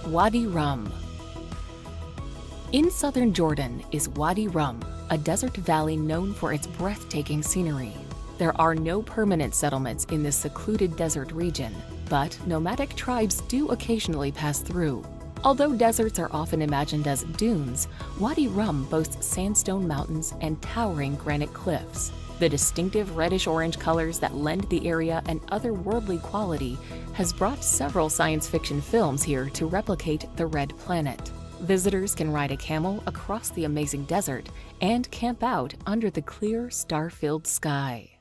Wadi Rum. In southern Jordan is Wadi Rum, a desert valley known for its breathtaking scenery. There are no permanent settlements in this secluded desert region, but nomadic tribes do occasionally pass through. Although deserts are often imagined as dunes, Wadi Rum boasts sandstone mountains and towering granite cliffs. The distinctive reddish-orange colors that lend the area an otherworldly quality has brought several science fiction films here to replicate the Red Planet. Visitors can ride a camel across the amazing desert and camp out under the clear, star-filled sky.